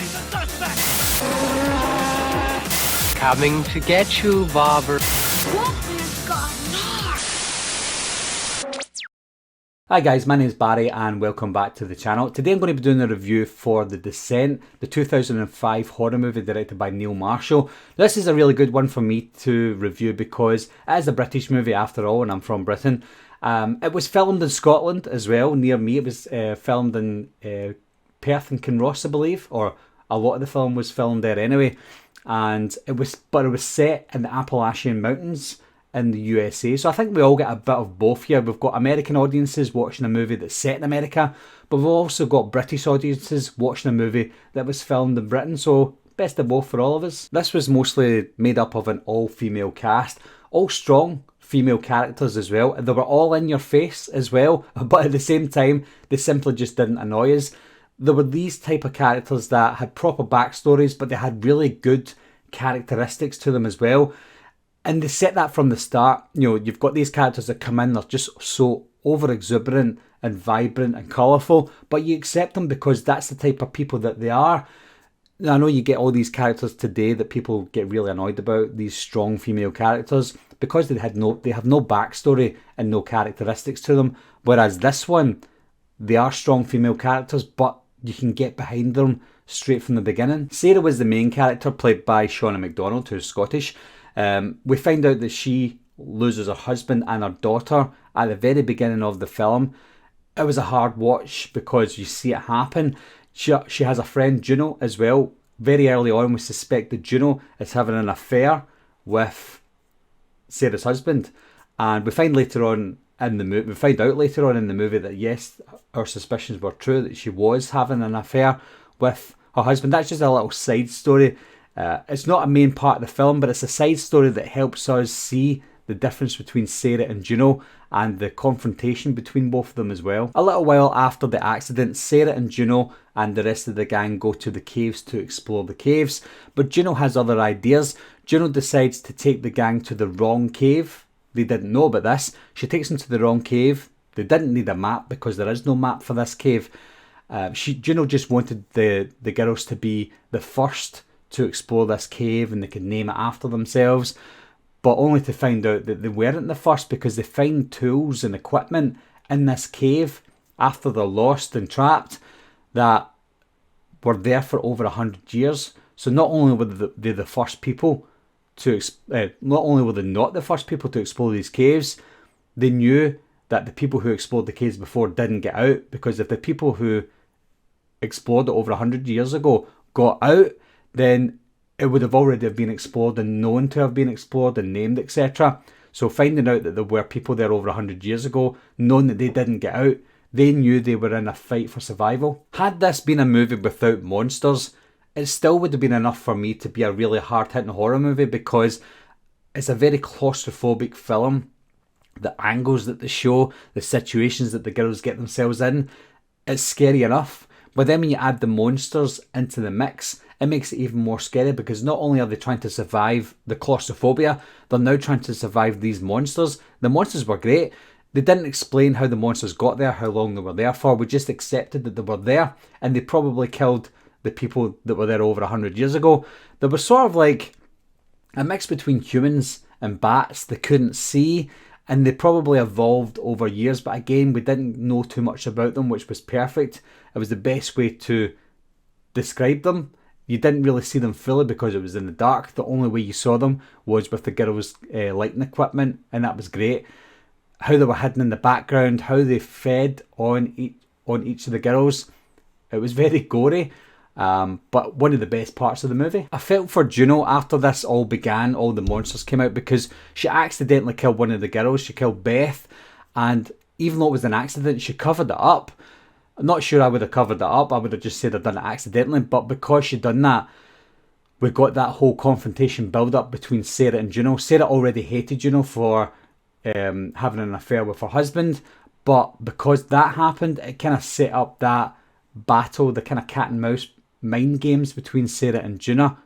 Identifying the suspect! Coming to get you, Bobber. Hi guys, my name is Barry and welcome back to the channel. Today I'm going to be doing a review for The Descent, the 2005 horror movie directed by Neil Marshall. This is a really good one for me to review because it is a British movie after all, and I'm from Britain. It was filmed in Scotland as well, near me. It was filmed in Perth and Kinross, I believe, or a lot of the film was filmed there anyway. And it was set in the Appalachian Mountains in the USA. So I think we all get a bit of both here. We've got American audiences watching a movie that's set in America, but we've also got British audiences watching a movie that was filmed in Britain. So best of both for all of us. This was mostly made up of an all-female cast, all strong female characters as well. They were all in your face as well, but at the same time, they simply just didn't annoy us. There were these type of characters that had proper backstories, but they had really good characteristics to them as well. And they set that from the start. You know, you've got these characters that come in, they're just so over-exuberant and vibrant and colourful, but you accept them because that's the type of people that they are. Now, I know you get all these characters today that people get really annoyed about, these strong female characters, because they have no backstory and no characteristics to them. Whereas this one, they are strong female characters, but you can get behind them straight from the beginning. Sarah was the main character, played by Shauna MacDonald, who's Scottish. We find out that she loses her husband and her daughter at the very beginning of the film. It was a hard watch because you see it happen. She has a friend, Juno, as well. Very early on, we suspect that Juno is having an affair with Sarah's husband, and we find out later on in the movie that yes, our suspicions were true, that she was having an affair with her husband. That's just a little side story. It's not a main part of the film, but it's a side story that helps us see the difference between Sarah and Juno and the confrontation between both of them as well. A little while after the accident, Sarah and Juno and the rest of the gang go to the caves to explore the caves, but Juno has other ideas. Juno decides to take the gang to the wrong cave. They didn't know about this. She takes them to the wrong cave. They didn't need a map because there is no map for this cave. Juno just wanted the girls to be the first to explore this cave and they could name it after themselves, but only to find out that they weren't the first because they find tools and equipment in this cave after they're lost and trapped that were there for over 100 years. So not only were they the first people to not only were they not the first people to explore these caves, they knew that the people who explored the caves before didn't get out, because if the people who explored it over 100 years ago got out, then it would have already been explored and known to have been explored and named, etc. So finding out that there were people there over 100 years ago, knowing that they didn't get out, they knew they were in a fight for survival. Had this been a movie without monsters, it still would have been enough for me to be a really hard-hitting horror movie, because it's a very claustrophobic film. The angles that they show, the situations that the girls get themselves in, it's scary enough. But then when you add the monsters into the mix, it makes it even more scary, because not only are they trying to survive the claustrophobia, they're now trying to survive these monsters. The monsters were great. They didn't explain how the monsters got there, how long they were there for. We just accepted that they were there, and they probably killed the people that were there over 100 years ago. They were sort of like a mix between humans and bats. They couldn't see, and they probably evolved over years, but again, we didn't know too much about them, which was perfect. It was the best way to describe them. You didn't really see them fully because it was in the dark. The only way you saw them was with the girls' lighting equipment, and that was great. How they were hidden in the background, how they fed on each of the girls. It was very gory, but one of the best parts of the movie. I felt for Juno after this all began, all the monsters came out, because she accidentally killed one of the girls. She killed Beth, and even though it was an accident, she covered it up. I'm not sure I would have covered that up. I would have just said I'd done it accidentally, but because she'd done that, we got that whole confrontation build up between Sarah and Juno. Sarah already hated Juno for having an affair with her husband, but because that happened, it kind of set up that battle, the kind of cat and mouse mind games between Sarah and Juno,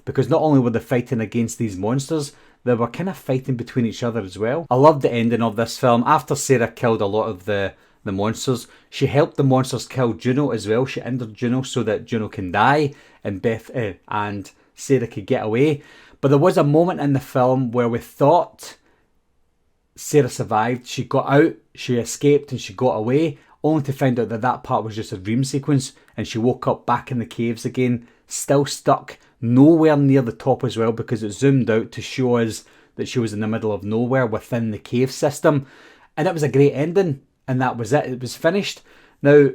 because not only were they fighting against these monsters, they were kind of fighting between each other as well. I loved the ending of this film. After Sarah killed a lot of the the monsters. She helped the monsters kill Juno as well. She injured Juno so that Juno can die and and Sarah could get away. But there was a moment in the film where we thought Sarah survived. She got out, she escaped and she got away, only to find out that that part was just a dream sequence, and she woke up back in the caves again, still stuck, nowhere near the top as well, because it zoomed out to show us that she was in the middle of nowhere within the cave system. And it was a great ending, and that was it. It was finished. Now,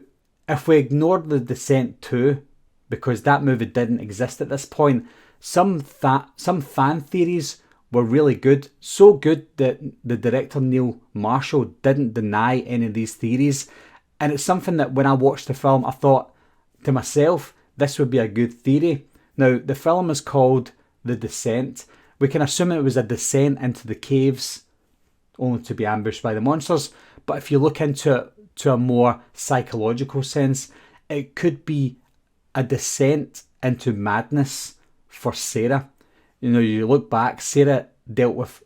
if we ignored The Descent 2, because that movie didn't exist at this point, some fan theories were really good. So good that the director Neil Marshall didn't deny any of these theories. And it's something that when I watched the film, I thought to myself, this would be a good theory. Now, the film is called The Descent. We can assume it was a descent into the caves, only to be ambushed by the monsters. But if you look into it to a more psychological sense, it could be a descent into madness for Sarah. You know, you look back, Sarah dealt with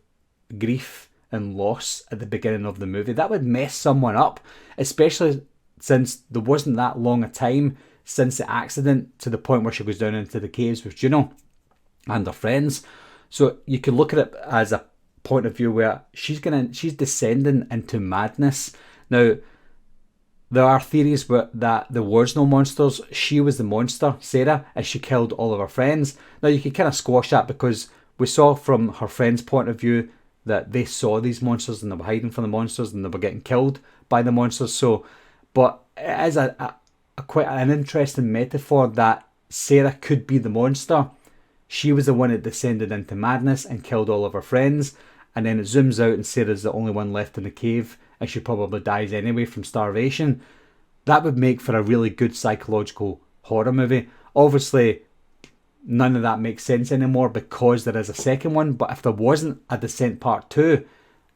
grief and loss at the beginning of the movie. That would mess someone up, especially since there wasn't that long a time since the accident to the point where she goes down into the caves with Juno and her friends. So you can look at it as a point of view where she's descending into madness. Now, there are theories that there was no monsters. She was the monster, Sarah, as she killed all of her friends. Now, you can kind of squash that because we saw from her friends' point of view that they saw these monsters and they were hiding from the monsters and they were getting killed by the monsters. So, but it is a quite an interesting metaphor that Sarah could be the monster. She was the one that descended into madness and killed all of her friends. And then it zooms out and Sarah's the only one left in the cave, and she probably dies anyway from starvation. That would make for a really good psychological horror movie. Obviously, none of that makes sense anymore because there is a second one, but if there wasn't a Descent Part 2,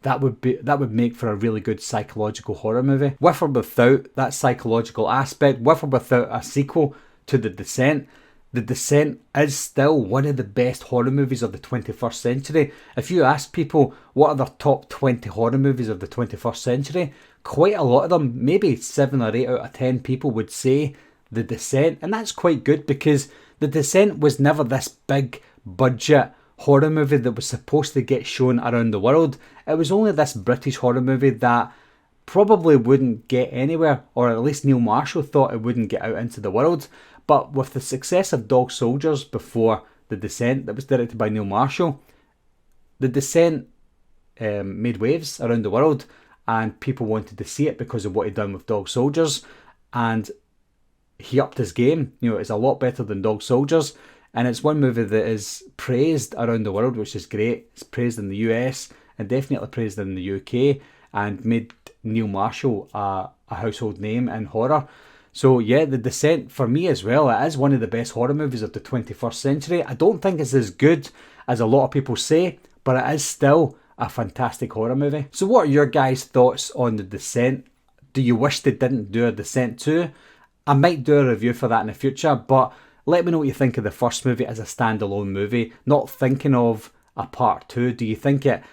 that would make for a really good psychological horror movie. With or without that psychological aspect, with or without a sequel to The Descent, The Descent is still one of the best horror movies of the 21st century. If you ask people what are their top 20 horror movies of the 21st century, quite a lot of them, maybe 7 or 8 out of 10 people would say The Descent. And that's quite good because The Descent was never this big budget horror movie that was supposed to get shown around the world. It was only this British horror movie that probably wouldn't get anywhere, or at least Neil Marshall thought it wouldn't get out into the world. But with the success of Dog Soldiers before The Descent, that was directed by Neil Marshall, The Descent made waves around the world and people wanted to see it because of what he'd done with Dog Soldiers, and he upped his game. You know, it's a lot better than Dog Soldiers, and it's one movie that is praised around the world, which is great. It's praised in the US and definitely praised in the UK and made Neil Marshall a household name in horror. So yeah, The Descent for me as well, it is one of the best horror movies of the 21st century. I don't think it's as good as a lot of people say, but it is still a fantastic horror movie. So what are your guys' thoughts on The Descent? Do you wish they didn't do a Descent 2? I might do a review for that in the future, but let me know what you think of the first movie as a standalone movie, not thinking of a part 2. Do you think it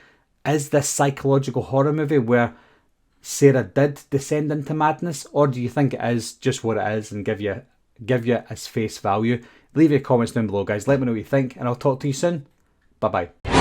is this psychological horror movie where Sarah did descend into madness, or do you think it is just what it is and give you its face value? Leave your comments down below, guys. Let me know what you think, and I'll talk to you soon. Bye bye.